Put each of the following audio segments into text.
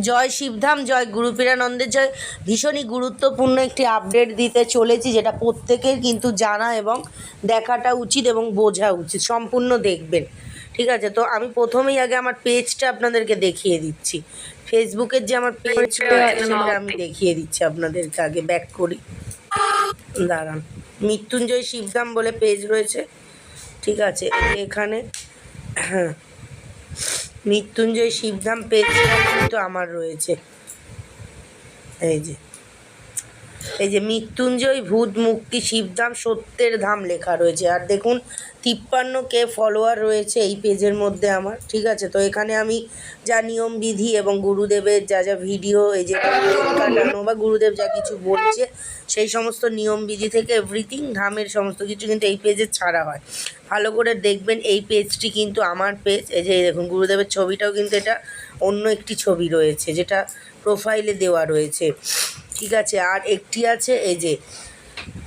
জয় শিবধাম, জয় গুরুপীরানন্দের জয়। ভীষণই গুরুত্বপূর্ণ একটি আপডেট দিতে চলেছি, যেটা প্রত্যেকের কিন্তু জানা এবং দেখাটা উচিত এবং বোঝা উচিত। সম্পূর্ণ দেখবেন, ঠিক আছে? তো আমি প্রথমেই আগে আমার পেজটা আপনাদেরকে দেখিয়ে দিচ্ছি। ফেসবুকের যে আমার পেজ রয়েছে সেটা আমি দেখিয়ে দিচ্ছি আপনাদেরকে। আগে ব্যাক করি, দাঁড়ান। মৃত্যুঞ্জয় শিবধাম বলে পেজ রয়েছে, ঠিক আছে? এখানে হ্যাঁ, মৃত্যুঞ্জয় শিবধাম পেজটা কিন্তু আমার রয়েছে। এই যে মৃত্যুঞ্জয় ভূত মুক্তি শিবধাম সত্যের ধাম লেখা রয়েছে। আর দেখুন 53K ফলোয়ার রয়েছে এই পেজের মধ্যে আমার, ঠিক আছে? তো এখানে আমি যা নিয়ম বিধি এবং গুরুদেবের যা যা ভিডিও, এই যে কাটানো বা গুরুদেব যা কিছু বলছে সেই সমস্ত নিয়ম বিধি থেকে এভরিথিং ধামের সমস্ত কিছু কিন্তু এই পেজে ছাড়া হয়। ভালো করে দেখবেন, এই পেজটি কিন্তু আমার পেজ। এই যে দেখুন গুরুদেবের ছবিটাও কিন্তু এটা অন্য একটি ছবি রয়েছে, যেটা প্রোফাইলে দেওয়া রয়েছে, ঠিক আছে? আর একটি আছে এই যে,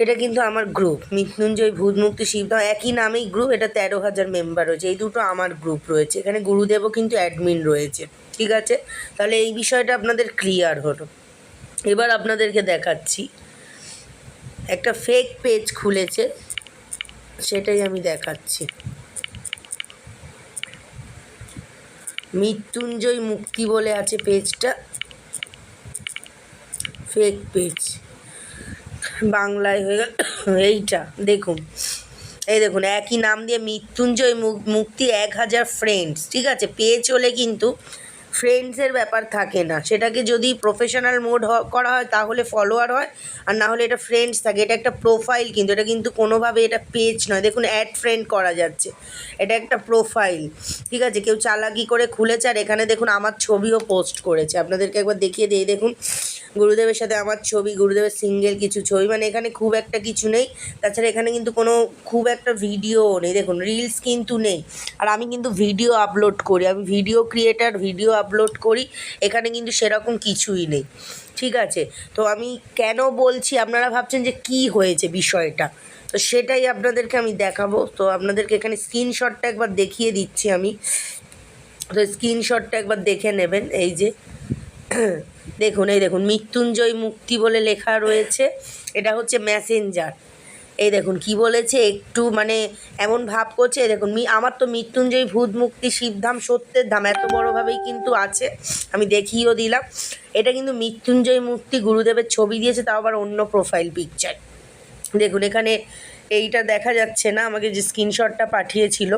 এটা কিন্তু আমার গ্রুপ মৃত্যুঞ্জয় ভূত মুক্তি শিবধাম, একই নামেই গ্রুপ। এটা 13,000 মেম্বার রয়েছে। এই দুটো আমার গ্রুপ রয়েছে। এখানে গুরুদেবও কিন্তু অ্যাডমিন রয়েছে, ঠিক আছে? তাহলে এই বিষয়টা আপনাদের ক্লিয়ার হলো। এবার আপনাদেরকে দেখাচ্ছি, একটা ফেক পেজ খুলেছে, সেটাই আমি দেখাচ্ছি। মৃত্যুঞ্জয় মুক্তি বলে আছে পেজটা, ফেক পেজ, বাংলায় হয়ে গেল। এইটা দেখুন, এই দেখুন একই নাম দিয়ে মৃত্যুঞ্জয় মুক্তি 1000 ফ্রেন্ডস, ঠিক আছে? পেজ হলে কিন্তু ফ্রেন্ডসের ব্যাপার থাকে না। সেটাকে যদি প্রফেশনাল মোড করা হয় তাহলে ফলোয়ার হয়, আর না হলে এটা ফ্রেন্ডস থাকে। এটা একটা প্রোফাইল, কিন্তু এটা কিন্তু কোনোভাবে এটা পেজ নয়। দেখুন অ্যাড ফ্রেন্ড করা যাচ্ছে, এটা একটা প্রোফাইল, ঠিক আছে? কেউ চালাকি করে খুলেছে। আর এখানে দেখুন আমার ছবিও পোস্ট করেছে, আপনাদেরকে একবার দেখিয়ে দিই। দেখুন গুরুদেবের সাথে আমার ছবি, গুরুদেবের সিঙ্গেল কিছু ছবি, মানে এখানে খুব একটা কিছু নেই। তাছাড়া এখানে কিন্তু কোনো খুব একটা ভিডিও নেই, দেখুন রিলস কিন্তু নেই। আর আমি কিন্তু ভিডিও আপলোড করি, আমি ভিডিও ক্রিয়েটার, ভিডিও আপলোড করি। এখানে কিন্তু সেরকম কিছুই নেই, ঠিক আছে? তো আমি কেন বলছি, আপনারা ভাবছেন যে কি হয়েছে বিষয়টা, তো সেটাই আপনাদেরকে আমি দেখাবো। তো আপনাদেরকে এখানে স্ক্রিনশটটা একবার দেখিয়ে দিচ্ছি আমি। তো স্ক্রিনশটটা একবার দেখে নেবেন। এই যে দেখুন, এই দেখুন মৃত্যুঞ্জয় মুক্তি বলে লেখা রয়েছে। এটা হচ্ছে মেসেঞ্জার। এই দেখুন কি বলেছে, একটু মানে এমন ভাব করছে। দেখুন আমার তো মৃত্যুঞ্জয় ভূত মুক্তি শিবধাম সত্যের ধাম এত বড়োভাবেই কিন্তু আছে, আমি দেখিয়েও দিলাম। এটা কিন্তু মৃত্যুঞ্জয় মুক্তি গুরুদেবের ছবি দিয়েছে, তাও আবার অন্য প্রোফাইল পিকচার। দেখুন এখানে এইটা দেখা যাচ্ছে না, আমাকে যে স্ক্রিনশটটা পাঠিয়েছিল।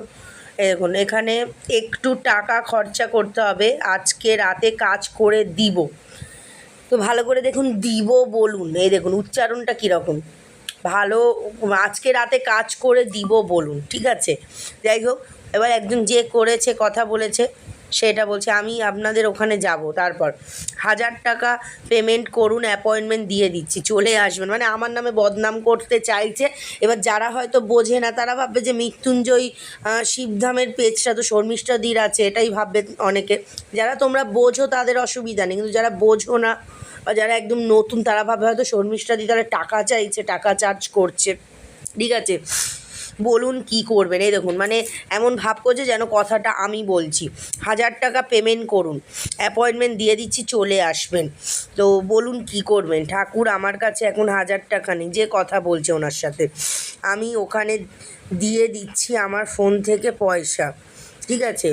দেখুন এখানে একটু টাকা খরচা করতে হবে, আজকে রাতে কাজ করে দিব। তো ভালো করে দেখুন, দিব বলুন। এই দেখুন উচ্চারণটা কীরকম ভালো, আজকে রাতে কাজ করে দিব বলুন, ঠিক আছে? যাই হোক, এবার একজন যে করেছে কথা বলেছে সেটা বলছে আমি আপনাদের ওখানে যাব, তারপর 1000 টাকা পেমেন্ট করুন, অ্যাপয়েন্টমেন্ট দিয়ে দিচ্ছি, চলে আসবেন। মানে আমার নামে বদনাম করতে চাইছে। এবার যারা হয়তো বোঝে না তারা ভাববে যে মৃত্যুঞ্জয় শিবধামের পেজটা তো শর্মিষ্ঠাদির আছে, এটাই ভাববে অনেকে। যারা তোমরা বোঝো তাদের অসুবিধা নেই, কিন্তু যারা বোঝো না বা যারা একদম নতুন তারা ভাবে হয়তো শর্মিষ্ঠাদি তারা টাকা চাইছে, টাকা চার্জ করছে, ঠিক আছে? বলুন কি করবেন। এই দেখুন মানে এমন ভাব করছে যেন কথাটা আমি বলছি। 1000 টাকা পেমেন্ট করুন, অ্যাপয়েন্টমেন্ট দিয়ে দিচ্ছি, চলে আসবেন। তো বলুন কি করবেন। ঠাকুর আমার কাছে এখন 1000 টাকা নেই, যে কথা বলছে ওনার সাথে, আমি ওখানে দিয়ে দিচ্ছি আমার ফোন থেকে পয়সা, ঠিক আছে?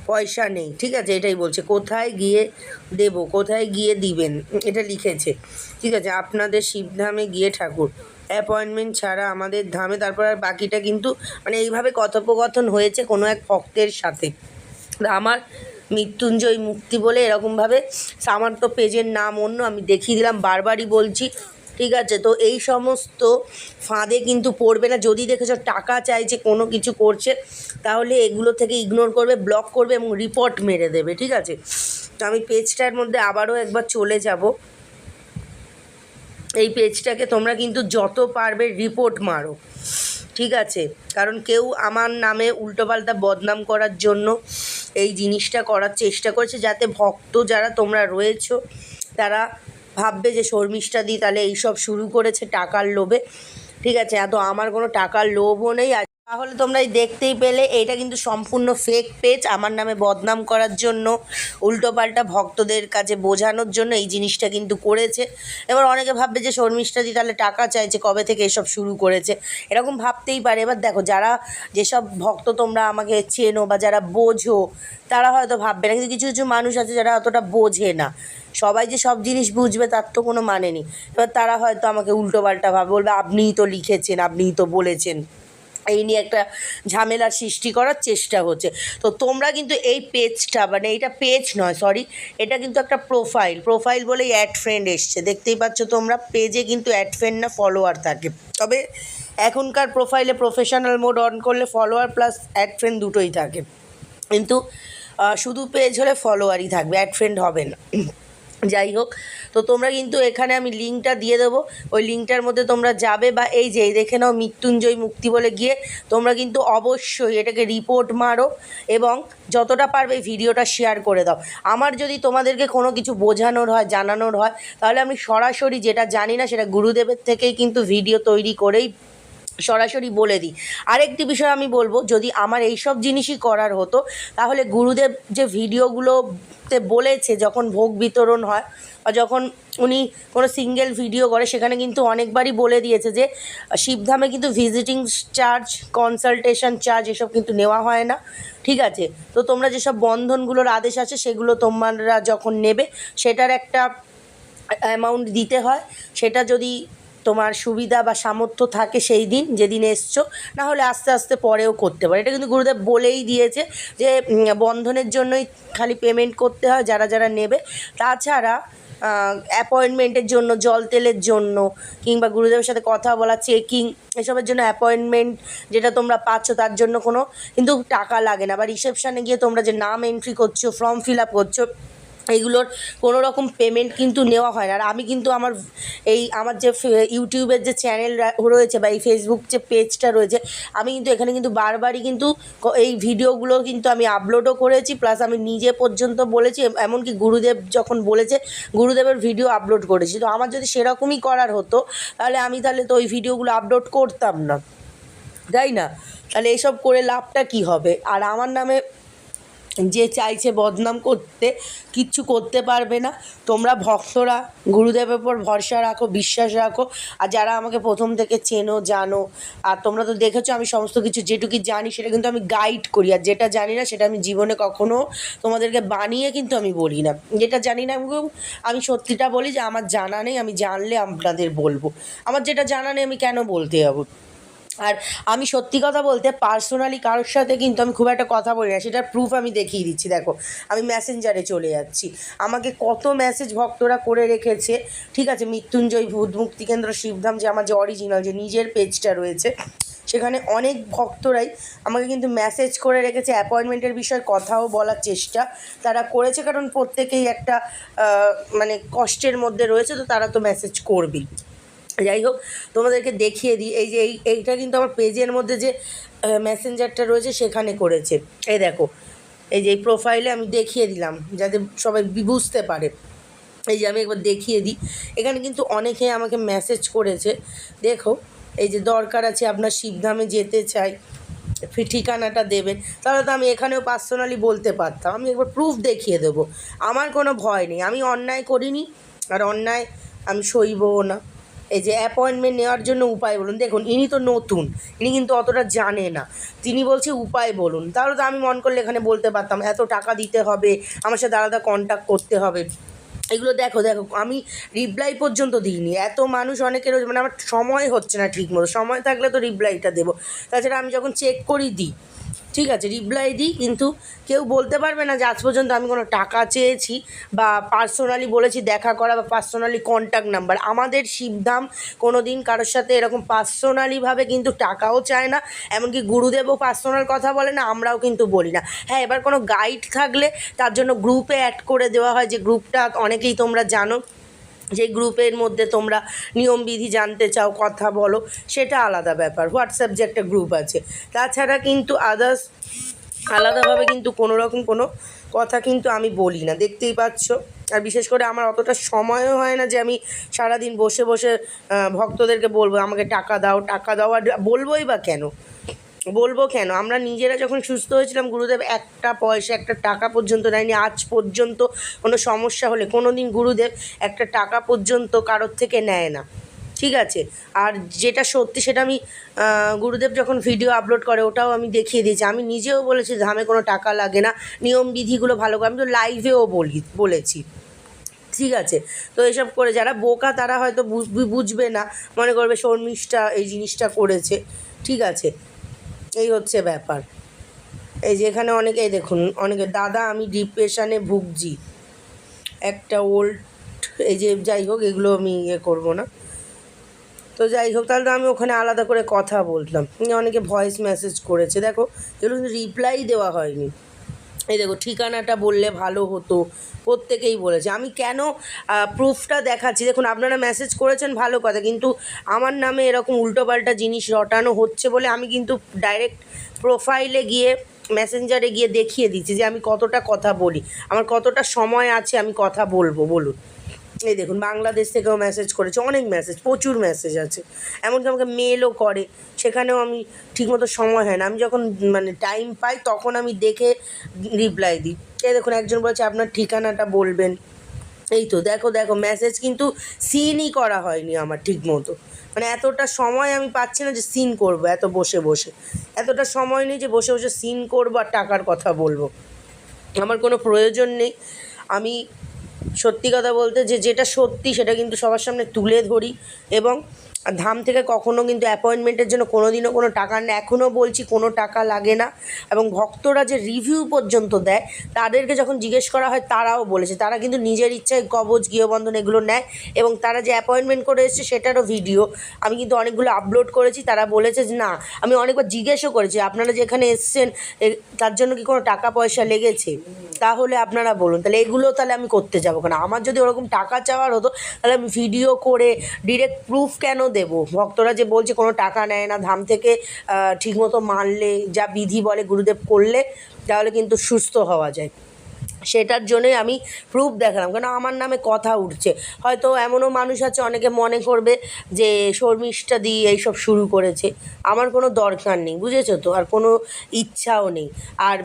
পয়সা নেই, ঠিক আছে? এটাই বলছে, কোথায় গিয়ে দেব, কোথায় গিয়ে দিবেন, এটা লিখেছে, ঠিক আছে? আপনাদের শিবধামে গিয়ে ঠাকুর, অ্যাপয়েন্টমেন্ট ছাড়া আমাদের ধামে। তারপর আর বাকিটা কিন্তু মানে এইভাবে কথোপকথন হয়েছে কোনো এক ভক্তের সাথে। আমার মৃত্যুঞ্জয় মুক্তি বলে এরকমভাবে, আমার তো পেজের নাম অন্য, আমি দেখিয়ে দিলাম, বারবারই বলছি, ঠিক আছে? তো এই সমস্ত ফাঁদে কিন্তু পড়বে না। যদি দেখেছ টাকা চাইছে, কোনো কিছু করছে, তাহলে এগুলো থেকে ইগনোর করবে, ব্লক করবে এবং রিপোর্ট মেরে দেবে, ঠিক আছে? তো আমি পেজটার মধ্যে আবারও একবার চলে যাব। এই পেজটাকে তোমরা কিন্তু যত পারবে রিপোর্ট মারো, ঠিক আছে? কারণ কেউ আমার নামে উল্টোপাল্টা বদনাম করার জন্য এই জিনিসটা করার চেষ্টা করছে, যাতে ভক্ত যারা তোমরা রয়েছো তারা ভাববে যে শর্মিষ্ঠাদি তাহলে এইসব শুরু করেছে টাকার লোভে, ঠিক আছে? এত আমার কোনো টাকার লোভও নেই। তাহলে তোমরা এই দেখতেই পেলে এইটা কিন্তু সম্পূর্ণ ফেক পেজ, আমার নামে বদনাম করার জন্য, উল্টোপাল্টা ভক্তদের কাছে বোঝানোর জন্য এই জিনিসটা কিন্তু করেছে। এবার অনেকে ভাববে যে শর্মিষ্ঠাদি তাহলে টাকা চাইছে, কবে থেকে এসব শুরু করেছে, এরকম ভাবতেই পারে। এবার দেখো, যারা যেসব ভক্ত তোমরা আমাকে চেনো বা যারা বোঝো তারা হয়তো ভাববে না, কিন্তু কিছু কিছু মানুষ আছে যারা অতটা বোঝে না। সবাই যে সব জিনিস বুঝবে তার তো কোনো মানে নেই। এবার তারা হয়তো আমাকে উল্টোপাল্টা ভাবে, বলবে আপনিই তো লিখেছেন, আপনিই তো বলেছেন, এই নিয়ে একটা ঝামেলার সৃষ্টি করার চেষ্টা হচ্ছে। তো তোমরা কিন্তু এই পেজটা, মানে এইটা পেজ নয়, সরি, এটা কিন্তু একটা প্রোফাইল বলেই অ্যাড ফ্রেন্ড এসছে, দেখতেই পাচ্ছ তোমরা। পেজে কিন্তু অ্যাড ফ্রেন্ড না ফলোয়ার থাকে, তবে এখনকার প্রোফাইলে প্রফেশনাল মোড অন করলে ফলোয়ার প্লাস অ্যাড ফ্রেন্ড দুটোই থাকে, কিন্তু শুধু পেজ হলে ফলোয়ারই থাকবে, অ্যাড ফ্রেন্ড হবে না। যাই হোক, তো তোমরা কিন্তু এখানে আমি লিঙ্কটা দিয়ে দেবো, ওই লিঙ্কটার মধ্যে তোমরা যাবে, বা এই যে দেখে নাও মৃত্যুঞ্জয় মুক্তি বলে গিয়ে তোমরা কিন্তু অবশ্যই এটাকে রিপোর্ট মারো এবং যতটা পারবে এই ভিডিওটা শেয়ার করে দাও। আমার যদি তোমাদেরকে কোনো কিছু বোঝানোর হয়, জানানোর হয়, তাহলে আমি সরাসরি যেটা জানি না সেটা গুরুদেবের থেকেই কিন্তু ভিডিও তৈরি করেই সরাসরি বলে দিই। আরেকটি বিষয় আমি বলবো, যদি আমার এই সব জিনিসই করার হতো তাহলে গুরুদেব যে ভিডিওগুলোতে বলেছে, যখন ভোগ বিতরণ হয় বা যখন উনি কোনো সিঙ্গেল ভিডিও করে, সেখানে কিন্তু অনেকবারই বলে দিয়েছে যে শিবধামে কিন্তু ভিজিটিং চার্জ, কনসালটেশন চার্জ এসব কিন্তু নেওয়া হয় না, ঠিক আছে? তো তোমরা যেসব বন্ধনগুলোর আদেশ আছে সেগুলো তোমরা যখন নেবে সেটার একটা অ্যামাউন্ট দিতে হয়, সেটা যদি তোমার সুবিধা বা সামর্থ্য থাকে সেই দিন যেদিন এসছো, না হলে আস্তে আস্তে পরেও করতে পারে। এটা কিন্তু গুরুদেব বলেই দিয়েছে যে বন্ধনের জন্যই খালি পেমেন্ট করতে হয় যারা যারা নেবে। তাছাড়া অ্যাপয়েন্টমেন্টের জন্য, জল তেলের জন্য, কিংবা গুরুদেবের সাথে কথা বলা, চেকিং, এসবের জন্য অ্যাপয়েন্টমেন্ট যেটা তোমরা পাচ্ছ তার জন্য কোনো কিন্তু টাকা লাগে না। বা রিসেপশানে গিয়ে তোমরা যে নাম এন্ট্রি করছো, ফর্ম ফিল আপ করছো, এইগুলোর কোনো রকম পেমেন্ট কিন্তু নেওয়া হয় না। আর আমি কিন্তু আমার যে ইউটিউবের যে চ্যানেল রয়েছে বা এই ফেসবুক যে পেজটা রয়েছে, আমি কিন্তু এখানে কিন্তু বারবারই কিন্তু এই ভিডিওগুলো কিন্তু আমি আপলোডও করেছি, প্লাস আমি নিজে পর্যন্ত বলেছি, এমনকি গুরুদেব যখন বলেছে গুরুদেবের ভিডিও আপলোড করেছি। তো আমার যদি সেরকমই করার হতো তাহলে তো ওই ভিডিওগুলো আপলোড করতাম না, তাই না? তাহলে এসব করে লাভটা কী হবে? আর আমার নামে যে চাইছে বদনাম করতে, কিচ্ছু করতে পারবে না। তোমরা ভক্তরা গুরুদেবের উপর ভরসা রাখো, বিশ্বাস রাখো। আর যারা আমাকে প্রথম থেকে চেনো, জানো, আর তোমরা তো দেখেছো আমি সমস্ত কিছু যেটুকু জানি সেটা কিন্তু আমি গাইড করি, আর যেটা জানি না সেটা আমি জীবনে কখনো তোমাদেরকে বানিয়ে কিন্তু আমি বলি না। যেটা জানি না আমি সত্যিটা বলি, যে আমার জানা নেই, আমি জানলে আপনাদের বলবো। আমার যেটা জানা নেই আমি কেন বলতে যাবো? আর আমি সত্যি কথা বলতে পার্সোনালি কারোর সাথে কিন্তু আমি খুব একটা কথা বলি না, সেটার প্রুফ আমি দেখিয়ে দিচ্ছি। দেখো, আমি মেসেঞ্জারে চলে যাচ্ছি, আমাকে কত মেসেজ ভক্তরা করে রেখেছে, ঠিক আছে? মৃত্যুঞ্জয় ভূত মুক্তি কেন্দ্র শিবধাম, যে আমার যে অরিজিনাল যে নিজের পেজটা রয়েছে, সেখানে অনেক ভক্তরাই আমাকে কিন্তু মেসেজ করে রেখেছে, অ্যাপয়েন্টমেন্টের বিষয়ে কথাও বলার চেষ্টা তারা করেছে, কারণ প্রত্যেকেই একটা মানে কষ্টের মধ্যে রয়েছে, তো তারা তো মেসেজ করবেই। যাই হোক, তোমাদেরকে দেখিয়ে দিই, এই যে এইটা কিন্তু আমার পেজের মধ্যে যে মেসেঞ্জারটা রয়েছে সেখানে করেছে। এই দেখো, এই যে এই প্রোফাইলে আমি দেখিয়ে দিলাম যাতে সবাই বুঝতে পারে। এই যে আমি একবার দেখিয়ে দিই, এখানে কিন্তু অনেকে আমাকে মেসেজ করেছে। দেখো, এই যে দরকার আছে আপনার শিবধামে যেতে চাই, ঠিকানাটা দেবেন। তাহলে তো আমি এখানেও পার্সোনালি বলতে পারতাম, আমি একবার প্রুফ দেখিয়ে দেবো। আমার কোনো ভয় নেই, আমি অন্যায় করিনি, আর অন্যায় আমি সইবও না। এই যে অ্যাপয়েন্টমেন্ট নেওয়ার জন্য উপায় বলুন, দেখুন ইনি তো নতুন, ইনি কিন্তু অতটা জানে না, তিনি বলছে উপায় বলুন। তাহলে তো আমি মন করলে এখানে বলতে পারতাম এত টাকা দিতে হবে, আমার সাথে আলাদা কন্ট্যাক্ট করতে হবে। এগুলো দেখো আমি রিপ্লাই পর্যন্ত দিইনি। এত মানুষ অনেকের, মানে আমার সময় হচ্ছে না ঠিক মতো, সময় থাকলে তো রিপ্লাইটা দেবো। তাছাড়া আমি যখন চেক করি দিই, ঠিক আছে, রিপ্লাই দিই, কিন্তু কেউ বলতে পারবে না যে আজ পর্যন্ত আমি কোনো টাকা চেয়েছি বা পার্সোনালি বলেছি দেখা করা বা পার্সোনালি কন্ট্যাক্ট নাম্বার। আমাদের শিবধাম কোনো দিন কারোর সাথে এরকম পার্সোনালিভাবে কিন্তু টাকাও চায় না, এমনকি গুরুদেবও পার্সোনাল কথা বলে না, আমরাও কিন্তু বলি না। হ্যাঁ, এবার কোনো গাইড থাকলে তার জন্য গ্রুপে অ্যাড করে দেওয়া হয়, যে গ্রুপটা অনেকেই তোমরা জানো, যে গ্রুপের মধ্যে তোমরা নিয়মবিধি জানতে চাও, কথা বলো, সেটা আলাদা ব্যাপার। হোয়াটসঅ্যাপ যে একটা গ্রুপ আছে, তাছাড়া কিন্তু আদার্স আলাদাভাবে কিন্তু কোনো রকম কোনো কথা কিন্তু আমি বলি না, দেখতেই পাচ্ছ। আর বিশেষ করে আমার অতটা সময়ও হয় না যে আমি সারাদিন বসে বসে ভক্তদেরকে বলবো আমাকে টাকা দাও, আর বলবোই বা কেন? বলবো কেন, আমরা নিজেরা যখন সুস্থ হয়েছিলাম গুরুদেব একটা পয়সা একটা টাকা পর্যন্ত নেয়নি। আজ পর্যন্ত কোনো সমস্যা হলে কোনো দিন গুরুদেব একটা টাকা পর্যন্ত কারোর থেকে নেয় না, ঠিক আছে। আর যেটা সত্যি সেটা আমি গুরুদেব যখন ভিডিও আপলোড করে ওটাও আমি দেখিয়ে দিয়েছি। আমি নিজেও বলেছি ধামে কোনো টাকা লাগে না, নিয়মবিধিগুলো ভালো করে, আমি তো লাইভেও বলেছি, ঠিক আছে। তো এসব করে যারা বোকা তারা হয়তো বুঝবে না, মনে করবে শর্মিষ্ঠা এই জিনিসটা করেছে, ঠিক আছে। এই হচ্ছে ব্যাপার। এই যে এখানে অনেকেই দেখুন, অনেকে দাদা আমি ডিপ্রেশনে ভুগছি, একটা ওল্ড, এই যে যাই হোক এগুলো আমি করবো না। তো যাই হোক, তাহলে তো আমি ওখানে আলাদা করে কথা বলতাম। অনেকে ভয়েস মেসেজ করেছে, দেখো এগুলো কিন্তু রিপ্লাই দেওয়া হয়নি। এই দেখো ঠিকানাটা বললে ভালো হতো, প্রত্যেকেই বলেছে। আমি কেন প্রুফটা দেখাচ্ছি, দেখুন আপনারা মেসেজ করেছেন ভালো কথা, কিন্তু আমার নামে এরকম উল্টোপাল্টা জিনিস রটানো হচ্ছে বলে আমি কিন্তু ডাইরেক্ট প্রোফাইলে গিয়ে মেসেঞ্জারে গিয়ে দেখিয়ে দিচ্ছি যে আমি কতটা কথা বলি, আমার কতটা সময় আছে আমি কথা বলবো, বলুন। এই দেখুন বাংলাদেশ থেকেও মেসেজ করেছে, অনেক মেসেজ, প্রচুর মেসেজ আছে, এমনকি আমাকে মেলও করে, সেখানেও আমি ঠিকমতো সময় হয় না, আমি যখন মানে টাইম পাই তখন আমি দেখে রিপ্লাই দিই। এই দেখুন একজন বলছে আপনার ঠিকানাটা বলবেন, এই তো দেখো দেখো মেসেজ কিন্তু সিনই করা হয়নি আমার ঠিক মতো, মানে এতটা সময় আমি পাচ্ছি না যে সিন করব, এত বসে বসে এতটা সময় নেই যে বসে বসে সিন করবো আর টাকার কথা বলবো, আমার কোনো প্রয়োজন নেই। আমি সত্যি কথা বলতে যেটা সত্যি সেটা কিন্তু সবার সামনে তুলে ধরি, এবং ধাম থেকে কখনও কিন্তু অ্যাপয়েন্টমেন্টের জন্য কোনো দিনও কোনো টাকা নেই, এখনও বলছি কোনো টাকা লাগে না। এবং ভক্তরা যে রিভিউ পর্যন্ত দেয় তাদেরকে যখন জিজ্ঞেস করা হয় তারাও বলেছে তারা কিন্তু নিজের ইচ্ছায় কবচ গৃহবন্ধন এগুলো নেয়, এবং তারা যে অ্যাপয়েন্টমেন্ট করে এসেছে সেটারও ভিডিও আমি কিন্তু অনেকগুলো আপলোড করেছি। তারা বলেছে যে না, আমি অনেকবার জিজ্ঞেসও করেছি আপনারা যে এখানে এসছেন তার জন্য কি কোনো টাকা পয়সা লেগেছে, তাহলে আপনারা বলুন, তাহলে এগুলো তাহলে আমি করতে যাবো কেন? আমার যদি ওরকম টাকা চাওয়ার হতো তাহলে আমি ভিডিও করে ডিরেক্ট প্রুফ কেন দেবো? ভক্তরা যে বলছে কোনো টাকা নেয় না, ধাম থেকে ঠিকমতো মানলে যা বিধি বলে গুরুদেব করলে তাহলে কিন্তু সুস্থ হওয়া যায়, সেটার জন্যই আমি প্রুফ দেখালাম, কেন আমার নামে কথা উঠছে। হয়তো এমনও মানুষ আছে অনেকে মনে করবে যে শর্মিষ্ঠা দি এইসব শুরু করেছে, আমার কোনো দরকার নেই, বুঝেছো তো, আর কোনো ইচ্ছাও নেই। আর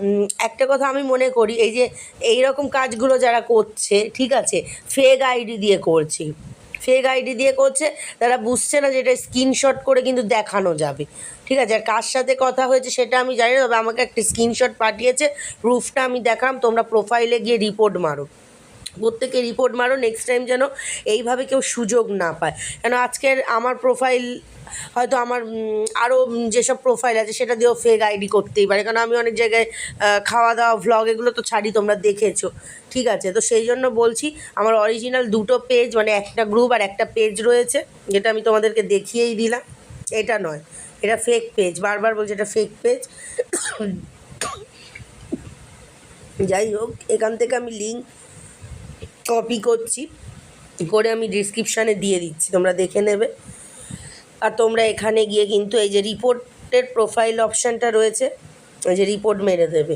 একটা কথা আমি মনে করি, এই যে এই রকম কাজগুলো যারা করছে, ঠিক আছে, ফেক আইডি দিয়ে করছে, ফেক আইডি দিয়ে করছে, তারা বুঝছে না যে এটা স্ক্রিনশট করে কিন্তু দেখানো যাবে, ঠিক আছে। আর কার সাথে কথা হয়েছে সেটা আমি জানি না, তবে আমাকে একটা স্ক্রিনশট পাঠিয়েছে, প্রুফটা আমি দেখালাম, তোমরা প্রোফাইলে গিয়ে রিপোর্ট মারো, প্রত্যেকে রিপোর্ট মারো, নেক্সট টাইম যেন এইভাবে কেউ সুযোগ না পায়। কেন আজকের আমার প্রোফাইল হয়তো আমার আরও যেসব প্রোফাইল আছে সেটা দিয়েও ফেক আইডি করতেই পারে, কারণ আমি অনেক জায়গায় খাওয়া দাওয়া ভ্লগ এগুলো তো ছাড়ি, তোমরা দেখেছো, ঠিক আছে। তো সেই জন্য বলছি আমার অরিজিনাল দুটো পেজ, মানে একটা গ্রুপ আর একটা পেজ রয়েছে, যেটা আমি তোমাদেরকে দেখিয়েই দিলাম, এটা নয়, এটা ফেক পেজ, বারবার বলছি এটা ফেক পেজ। যাই হোক, এখান থেকে আমি লিঙ্ক কপি করছি, করে আমি ডিসক্রিপশানে দিয়ে দিচ্ছি, তোমরা দেখে নেবে। আর তোমরা এখানে গিয়ে কিন্তু এই যে রিপোর্টের প্রোফাইল অপশানটা রয়েছে, এই যে রিপোর্ট মেরে দেবে,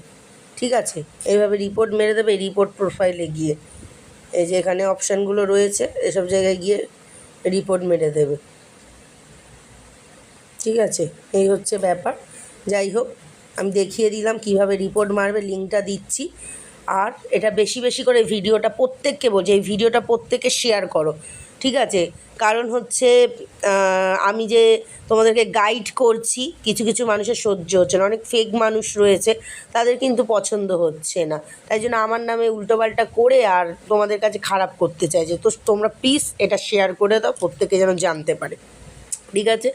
ঠিক আছে, এইভাবে রিপোর্ট মেরে দেবে, রিপোর্ট প্রোফাইলে গিয়ে এই যে এখানে অপশানগুলো রয়েছে এসব জায়গায় গিয়ে রিপোর্ট মেরে দেবে, ঠিক আছে। এই হচ্ছে ব্যাপার। যাই হোক, আমি দেখিয়ে দিলাম কিভাবে রিপোর্ট মারবে, লিঙ্কটা দিচ্ছি। আর এটা বেশি বেশি করে ভিডিওটা প্রত্যেককে বলছি, এই ভিডিওটা প্রত্যেককে শেয়ার করো, ঠিক আছে। কারণ হচ্ছে আমি যে তোমাদেরকে গাইড করছি, কিছু কিছু মানুষের সহ্য হচ্ছে না, অনেক ফেক মানুষ রয়েছে, তাদের কিন্তু পছন্দ হচ্ছে না, তাই জন্য আমার নামে উল্টোপাল্টা করে আর তোমাদের কাছে খারাপ করতে চাইছে। তো তোমরা প্লিজ এটা শেয়ার করে দাও, প্রত্যেকে যেন জানতে পারে, ঠিক আছে।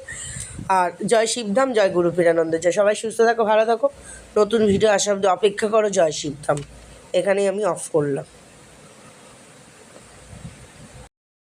আর জয় শিবধাম, জয় গুরু পীরানন্দ, জয়। সবাই সুস্থ থাকো, ভালো থাকো, নতুন ভিডিও আসা অবধি অপেক্ষা করো। জয় শিবধাম। এখানেই আমি অফ করলাম।